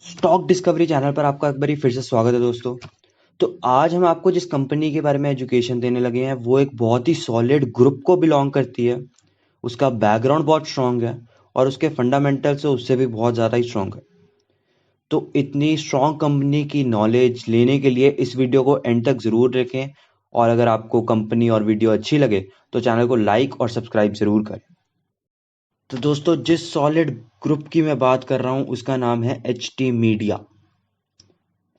Stock discovery channel पर आपका एक बारी फिर से स्वागत है दोस्तों। तो आज हम आपको जिस कंपनी के बारे में एजुकेशन देने लगे हैं वो एक बहुत ही सॉलिड ग्रुप को बिलोंग करती है। उसका बैकग्राउंड बहुत स्ट्रांग है और उसके फंडामेंटल्स उससे भी बहुत ज़्यादा ही स्ट्रांग है। तो इतनी स्ट्रांग कंपनी की नॉलेज लेने के लिए इस वीडियो को एंड तक ज़रूर देखें। और अगर आपको कंपनी और वीडियो अच्छी लगे तो चैनल को लाइक और सब्सक्राइब ज़रूर करें। तो दोस्तों जिस सॉलिड ग्रुप की मैं बात कर रहा हूँ उसका नाम है H T media.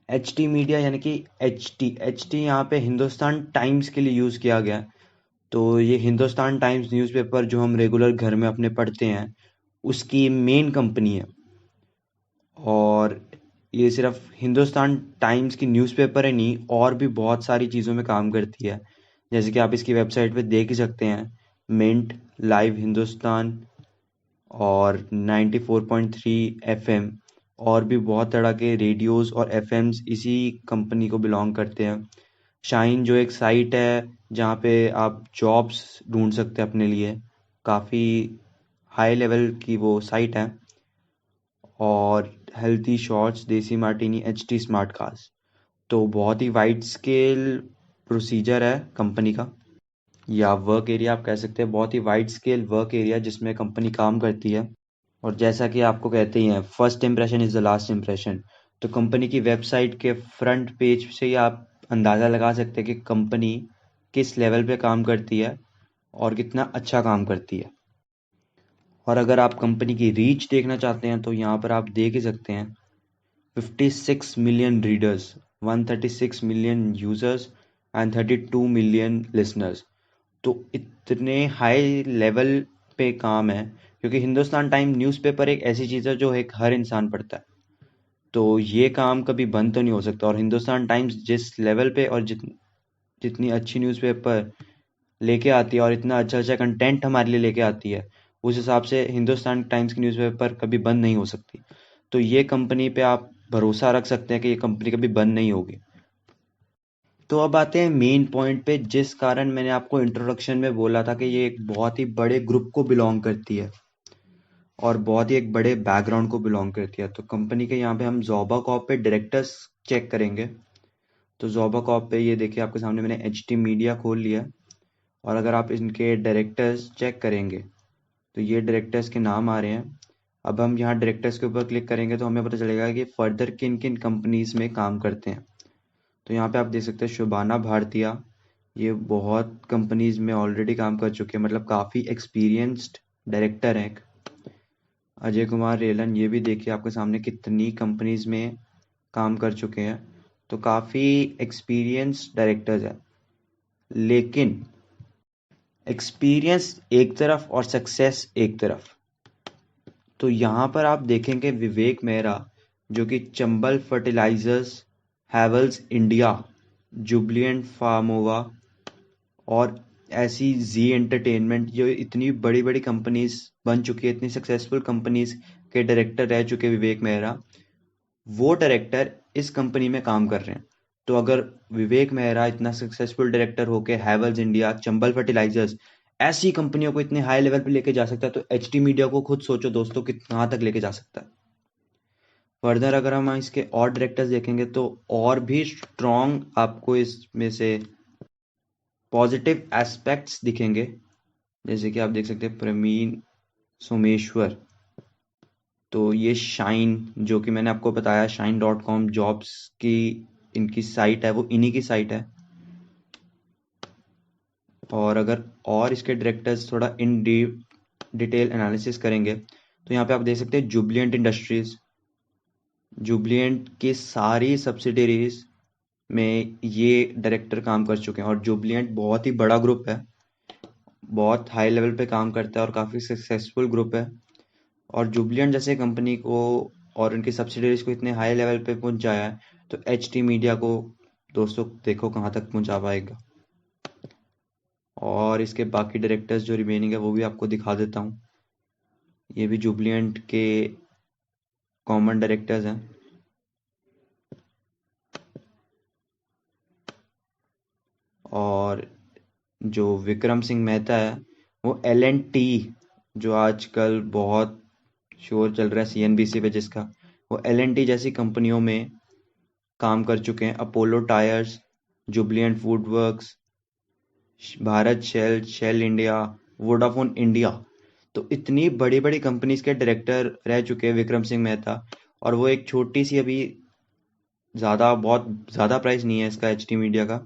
H T media यानी कि एच टी यहाँ पे हिंदुस्तान टाइम्स के लिए यूज़ किया गया है। तो ये हिंदुस्तान टाइम्स न्यूज़पेपर जो हम रेगुलर घर में अपने पढ़ते हैं उसकी मेन कंपनी है। और ये सिर्फ हिंदुस्तान टाइम्स की न्यूज़पेपर है नहीं, और भी बहुत सारी चीज़ों में काम करती है। जैसे कि आप इसकी वेबसाइट पे देख ही सकते हैं, मिंट, लाइव हिंदुस्तान और 94.3 एफएम, और भी बहुत तरह के रेडियोस और एफएम्स इसी कंपनी को बिलोंग करते हैं। शाइन जो एक साइट है जहाँ पे आप जॉब्स ढूंढ सकते हैं अपने लिए, काफ़ी हाई लेवल की वो साइट है। और हेल्थी शॉर्ट्स, देसी martini, H T smart cost. तो बहुत ही वाइड स्केल प्रोसीजर है कंपनी का, या वर्क एरिया आप कह सकते हैं। बहुत ही वाइड स्केल वर्क एरिया जिसमें कंपनी काम करती है। और जैसा कि आपको कहते ही हैं, first impression is the last impression. तो कंपनी की वेबसाइट के फ्रंट पेज से ही आप अंदाज़ा लगा सकते हैं कि कंपनी किस लेवल पे काम करती है और कितना अच्छा काम करती है। और अगर आप कंपनी की रीच देखना चाहते हैं तो यहाँ पर आप देख ही सकते हैं, 56 million readers, 136 million users and 32 million listeners. तो इतने हाई लेवल पे काम है, क्योंकि हिंदुस्तान टाइम न्यूज़पेपर एक ऐसी चीज़ है जो एक हर इंसान पढ़ता है। तो ये काम कभी बंद तो नहीं हो सकता। और हिंदुस्तान टाइम्स जिस लेवल पे और जितनी अच्छी न्यूज़पेपर लेके आती है और इतना अच्छा अच्छा कंटेंट हमारे लिए लेके आती है, उस हिसाब से हिंदुस्तान टाइम्स की न्यूज़पेपर कभी बंद नहीं हो सकती। तो ये कंपनी पे आप भरोसा रख सकते हैं कि ये कंपनी कभी बंद नहीं होगी। तो अब आते हैं मेन पॉइंट पे, जिस कारण मैंने आपको इंट्रोडक्शन में बोला था कि ये एक बहुत ही बड़े ग्रुप को बिलोंग करती है और बहुत ही एक बड़े बैकग्राउंड को बिलोंग करती है। तो कंपनी के यहाँ पे हम ज़ोबा कॉप पे डायरेक्टर्स चेक करेंगे। तो ज़ोबा कॉप पे ये देखिए आपके सामने मैंने एच टी मीडिया खोल लिया। और अगर आप इनके डायरेक्टर्स चेक करेंगे तो ये डायरेक्टर्स के नाम आ रहे हैं। अब हम यहाँ डायरेक्टर्स के ऊपर क्लिक करेंगे तो हमें पता चलेगा कि फर्दर किन किन कंपनीज में काम करते हैं। तो यहाँ पे आप देख सकते हैं शुभाना भारतीया, ये बहुत कंपनीज में ऑलरेडी काम कर चुके हैं, मतलब काफ़ी एक्सपीरियंस्ड डायरेक्टर हैं। अजय कुमार रेलन, ये भी देखिए आपके सामने कितनी कंपनीज में काम कर चुके हैं। तो काफ़ी एक्सपीरियंस डायरेक्टर्स हैं। लेकिन एक्सपीरियंस एक तरफ और सक्सेस एक तरफ। तो यहाँ पर आप देखेंगे विवेक मेहरा, जो कि Chambal fertilisers, Havells India, Jubilant Pharmova और ऐसी जी एंटरटेनमेंट, जो इतनी बड़ी बड़ी कंपनीज बन चुकी है, इतनी सक्सेसफुल कंपनीज के डायरेक्टर रह चुके विवेक मेहरा, वो डायरेक्टर इस कंपनी में काम कर रहे हैं। तो अगर विवेक मेहरा इतना सक्सेसफुल डायरेक्टर होके हैवल्स इंडिया, चंबल फर्टिलाइजर्स, ऐसी कंपनियों को इतने हाई लेवल पे लेके जा सकता है, तो एच टी मीडिया को खुद सोचो दोस्तों कि कहाँ तक लेके जा सकता है। फर्दर अगर हम इसके और डायरेक्टर्स देखेंगे तो और भी स्ट्रॉन्ग आपको इसमें से पॉजिटिव एस्पेक्ट्स दिखेंगे। जैसे कि आप देख सकते हैं प्रवीण सोमेश्वर। तो ये शाइन, जो कि मैंने आपको बताया shine.com जॉब्स की इनकी साइट है, वो इन्हीं की साइट है। और अगर और इसके डायरेक्टर्स थोड़ा इन डिटेल एनालिसिस करेंगे तो यहाँ पे आप देख सकते हैं जुबलिएंट इंडस्ट्रीज, जुबलिएंट की सारी सब्सिडरीज में ये डायरेक्टर काम कर चुके हैं। और जुबलिएंट बहुत ही बड़ा ग्रुप है, बहुत हाई लेवल पे काम करता है और काफ़ी सक्सेसफुल ग्रुप है। और जुबलिएंट जैसे कंपनी को और उनकी सब्सिडरीज को इतने हाई लेवल पे पहुंचाया है, तो एच टी मीडिया को दोस्तों देखो कहाँ तक पहुंचा पाएगा। और इसके बाकी डायरेक्टर्स जो रिमेनिंग है वो भी आपको दिखा देता हूँ। ये भी जुबलिएंट के कॉमन डायरेक्टर्स हैं। और जो विक्रम सिंह मेहता है वो एल एंड टी, जो आजकल बहुत शोर चल रहा है सीएनबीसी पे जिसका, वो L&T जैसी कंपनियों में काम कर चुके हैं। Apollo Tyres, Jubilant Food Works, Bharat Shell, Shell India, Vodafone India, तो इतनी बड़ी बड़ी कंपनीज के डायरेक्टर रह चुके हैं विक्रम सिंह मेहता। और वो एक छोटी सी, अभी बहुत ज़्यादा प्राइस नहीं है इसका एच टी मीडिया का,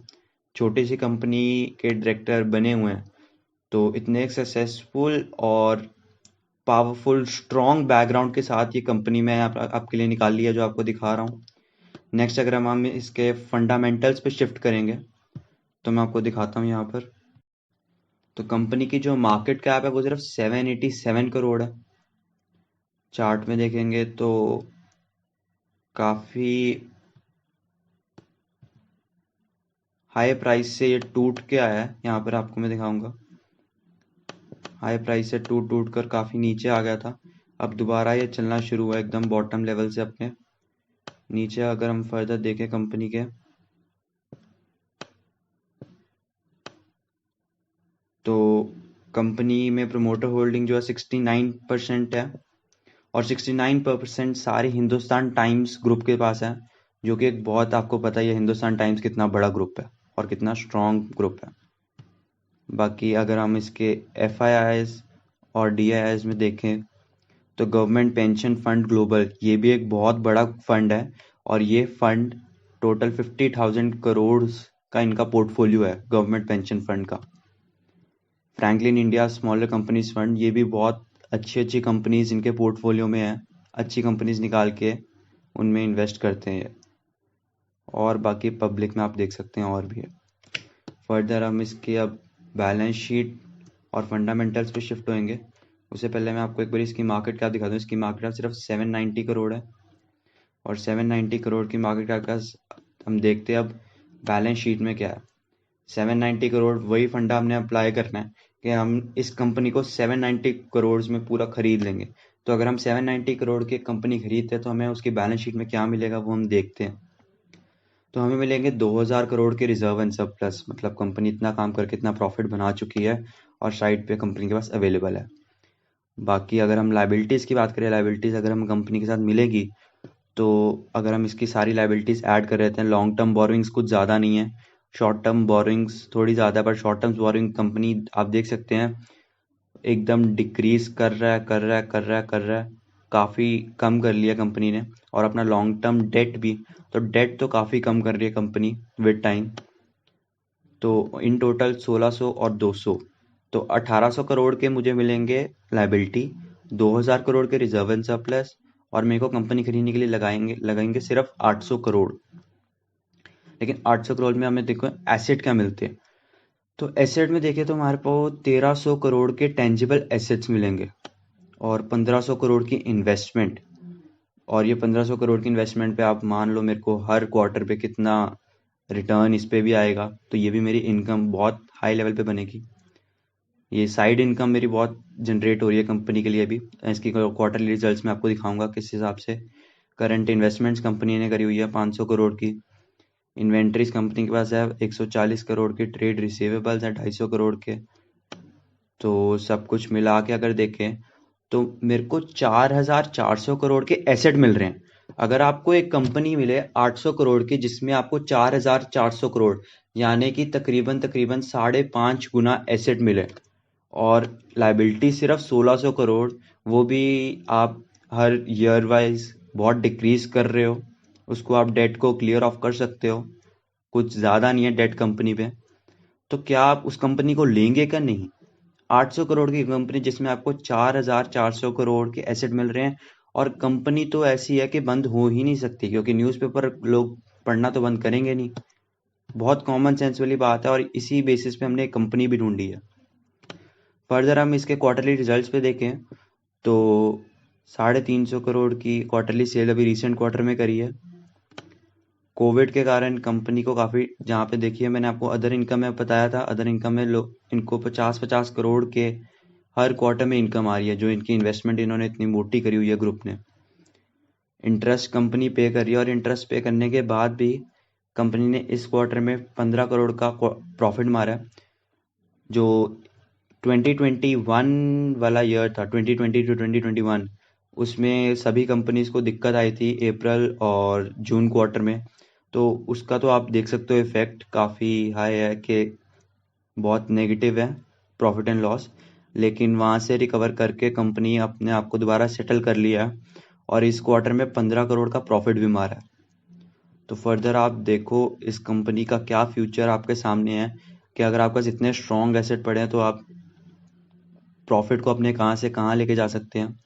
छोटी सी कंपनी के डायरेक्टर बने हुए हैं। तो इतने सक्सेसफुल और पावरफुल स्ट्रॉन्ग बैकग्राउंड के साथ ये कंपनी मैं आपके लिए निकाल ली है, जो आपको दिखा रहा हूँ। नेक्स्ट अगर हम इसके फंडामेंटल्स पे शिफ्ट करेंगे तो मैं आपको दिखाता हूँ यहाँ पर। तो कंपनी की जो मार्केट कैप है वो सिर्फ 787 करोड़ है। चार्ट में देखेंगे तो काफ़ी हाई प्राइस से ये टूट के आया है। यहाँ पर आपको मैं दिखाऊंगा, हाई प्राइस से टूट टूट कर काफ़ी नीचे आ गया था। अब दोबारा ये चलना शुरू हुआ एकदम बॉटम लेवल से अपने नीचे। अगर हम फर्दर देखें कंपनी के, तो कंपनी में प्रमोटर होल्डिंग जो है 69% है, और 69% सारे हिंदुस्तान टाइम्स ग्रुप के पास है, जो कि एक बहुत, आपको पता ही है हिंदुस्तान टाइम्स कितना बड़ा ग्रुप है और कितना स्ट्रॉन्ग ग्रुप है। बाकी अगर हम इसके FIIs और DIIs में देखें तो गवर्नमेंट पेंशन फंड ग्लोबल, ये भी एक बहुत बड़ा फंड है। और ये फंड टोटल 50,000 करोड़ का इनका पोर्टफोलियो है गवर्नमेंट पेंशन फंड का। Franklin India smaller companies fund, ये भी बहुत अच्छी अच्छी कंपनीज इनके पोर्टफोलियो में है, अच्छी कंपनीज निकाल के उनमें इन्वेस्ट करते हैं। और बाकी पब्लिक में आप देख सकते हैं और भी है। फर्दर हम इसके अब बैलेंस शीट और फंडामेंटल्स पे शिफ्ट होएंगे। उससे पहले मैं आपको एक बार इसकी मार्केट कैप दिखा दूँ। इसकी मार्केट कैप सिर्फ 790 करोड़ है, और 790 करोड़ की मार्केट कैप का हम देखते हैं अब बैलेंस शीट में क्या है। 790 करोड़, वही फंडा हमने अप्लाई करना है कि हम इस कंपनी को 790 करोड़ में पूरा खरीद लेंगे। तो अगर हम 790 करोड़ की कंपनी खरीदते हैं तो हमें उसकी बैलेंस शीट में क्या मिलेगा वो हम देखते हैं। तो हमें मिलेंगे 2000 करोड़ के रिजर्व एंड सरप्लस, मतलब कंपनी इतना काम करके इतना प्रॉफिट बना चुकी है और साइड पे कंपनी के पास अवेलेबल है। बाकी अगर हम लाइबिलिटीज़ की बात करें, लाइबिलिटीज़ अगर हम कंपनी के साथ मिलेगी, तो अगर हम इसकी सारी लाइबिलिटीज़ ऐड कर रहे थे, लॉन्ग टर्म बोरोइंग्स कुछ ज़्यादा नहीं है, शॉर्ट टर्म बोरोइंग्स थोड़ी ज़्यादा है, पर शॉर्ट टर्म बोरोइंग कंपनी आप देख सकते हैं एकदम डिक्रीज कर रहा है, कर रहा है, कर रहा है, कर रहा है, काफ़ी कम कर लिया कंपनी ने। और अपना लॉन्ग टर्म डेट भी, तो डेट तो काफ़ी कम कर रही है कंपनी विद टाइम। तो इन टोटल 1600 और 200, तो 1800 करोड़ के मुझे मिलेंगे लाइबिलिटी, 2000 करोड़ के रिजर्व एंड सरप्लस, और मेरे को कंपनी खरीदने के लिए लगाएंगे लगाएंगे सिर्फ 800 करोड़। लेकिन 800 करोड़ में हमें देखो एसेट क्या मिलते हैं। तो एसेट में देखें तो हमारे को 1300 करोड़ के टेंजिबल एसेट्स मिलेंगे, और 1500 करोड़ की इन्वेस्टमेंट। और ये 1500 करोड़ की इन्वेस्टमेंट पे आप मान लो मेरे को हर क्वार्टर पे कितना रिटर्न इस पे भी आएगा, तो ये भी मेरी इनकम बहुत हाई लेवल पे बनेगी। ये साइड इनकम मेरी बहुत जनरेट हो रही है कंपनी के लिए भी। इसकी क्वार्टरली रिजल्ट्स मैं आपको दिखाऊंगा किस हिसाब से। करंट इन्वेस्टमेंट्स कंपनी ने करी हुई है 500 करोड़ की। इन्वेंट्रीज कंपनी के पास है 140 करोड़ की। ट्रेड रिसीवेबल्स है 250 करोड़ के। तो सब कुछ मिला के अगर देखें तो मेरे को 4400 करोड़ के एसेट मिल रहे हैं। अगर आपको एक कंपनी मिले 800 करोड़ की जिसमें आपको 4400 करोड़, यानी कि तकरीबन तकरीबन 5.5 गुना एसेट मिले, और लाइबिलिटी सिर्फ 1600 करोड़, वो भी आप हर ईयर वाइज बहुत डिक्रीज कर रहे हो, उसको आप डेट को क्लियर ऑफ कर सकते हो, कुछ ज़्यादा नहीं है डेट कंपनी पे। तो क्या आप उस कंपनी को लेंगे क्या? नहीं। 800 करोड़ की कंपनी जिसमें आपको 4400 करोड़ के एसेट मिल रहे हैं, और कंपनी तो ऐसी है कि बंद हो ही नहीं सकती, क्योंकि न्यूज़पेपर लोग पढ़ना तो बंद करेंगे नहीं। बहुत कॉमन सेंस वाली बात है, और इसी बेसिस पे हमने एक कंपनी भी ढूंढी है। फर्दर हम इसके क्वार्टरली रिजल्ट्स पे देखें तो 350 करोड़ की क्वार्टरली सेल अभी रिसेंट क्वार्टर में करी है। कोविड के कारण कंपनी को काफ़ी, जहाँ पे देखिए मैंने आपको अदर इनकम में बताया था, अदर इनकम में इनको 50-50 करोड़ के हर क्वार्टर में इनकम आ रही है, जो इनकी इन्वेस्टमेंट इन्होंने इतनी मोटी करी हुई है ग्रुप ने। इंटरेस्ट कंपनी पे कर रही है, और इंटरेस्ट पे करने के बाद भी कंपनी ने इस क्वार्टर में 15 करोड़ का प्रॉफिट मारा है। जो 2021 वाला ईयर था, 2020 टू 2021, उसमें सभी कंपनीज को दिक्कत आई थी अप्रैल और जून क्वार्टर में। तो उसका तो आप देख सकते हो इफेक्ट काफ़ी हाई है कि बहुत नेगेटिव है प्रॉफिट एंड लॉस। लेकिन वहाँ से रिकवर करके कंपनी अपने आप को दोबारा सेटल कर लिया है और इस क्वार्टर में 15 करोड़ का प्रॉफिट भी मारा है। तो फर्दर आप देखो इस कंपनी का क्या फ्यूचर आपके सामने है कि अगर आपके पास इतने स्ट्रॉन्ग एसेट पड़े हैं तो आप प्रॉफिट को अपने कहाँ से कहाँ लेके जा सकते हैं।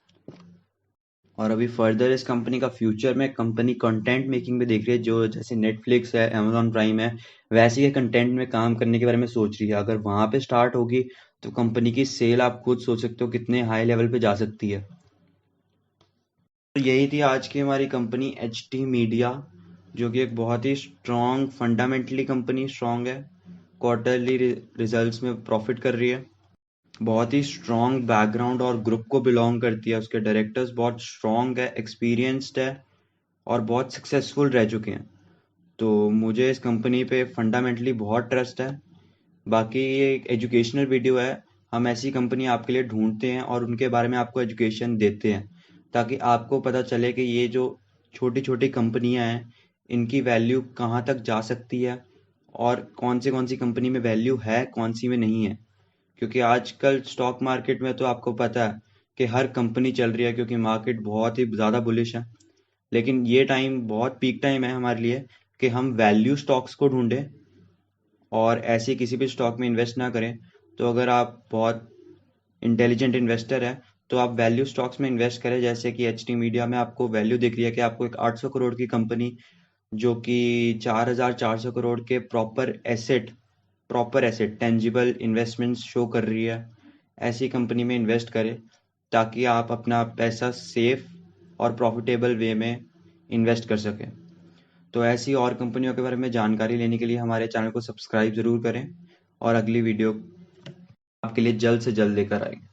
और अभी फर्दर इस कंपनी का फ्यूचर में कंपनी कंटेंट मेकिंग में देख रही है, जो जैसे नेटफ्लिक्स है, अमेजॉन प्राइम है, वैसे ही कंटेंट में काम करने के बारे में सोच रही है। अगर वहां पे स्टार्ट होगी तो कंपनी की सेल आप खुद सोच सकते हो कितने हाई लेवल पे जा सकती है। तो यही थी आज की हमारी कंपनी एच टी मीडिया, जो कि एक बहुत ही स्ट्रॉन्ग फंडामेंटली कंपनी स्ट्रॉन्ग है, क्वार्टरली रिजल्ट्स में प्रॉफिट कर रही है, बहुत ही स्ट्रॉन्ग बैकग्राउंड और ग्रुप को बिलोंग करती है, उसके डायरेक्टर्स बहुत स्ट्रॉन्ग है, एक्सपीरियंस्ड है और बहुत सक्सेसफुल रह चुके हैं। तो मुझे इस कंपनी पे फंडामेंटली बहुत ट्रस्ट है। बाकी ये एक एजुकेशनल वीडियो है, हम ऐसी कंपनी आपके लिए ढूंढते हैं और उनके बारे में आपको एजुकेशन देते हैं ताकि आपको पता चले कि ये जो छोटी छोटी कंपनियां हैं इनकी वैल्यू कहाँ तक जा सकती है और कौन सी कंपनी में वैल्यू है, कौन सी में नहीं है। क्योंकि आजकल स्टॉक मार्केट में तो आपको पता है कि हर कंपनी चल रही है क्योंकि मार्केट बहुत ही ज़्यादा बुलिश है। लेकिन ये टाइम बहुत पीक टाइम है हमारे लिए कि हम वैल्यू स्टॉक्स को ढूंढें और ऐसे किसी भी स्टॉक में इन्वेस्ट ना करें। तो अगर आप बहुत इंटेलिजेंट इन्वेस्टर है तो आप वैल्यू स्टॉक्स में इन्वेस्ट करें, जैसे कि एच टी मीडिया में आपको वैल्यू दिख रही है कि आपको एक 800 करोड़ की कंपनी जो कि 4,400 करोड़ के proper asset tangible investments show कर रही है, ऐसी कंपनी में इन्वेस्ट करें ताकि आप अपना पैसा सेफ और प्रॉफिटेबल वे में इन्वेस्ट कर सकें। तो ऐसी और कंपनियों के बारे में जानकारी लेने के लिए हमारे चैनल को सब्सक्राइब ज़रूर करें और अगली वीडियो आपके लिए जल्द से जल्द लेकर आएंगे।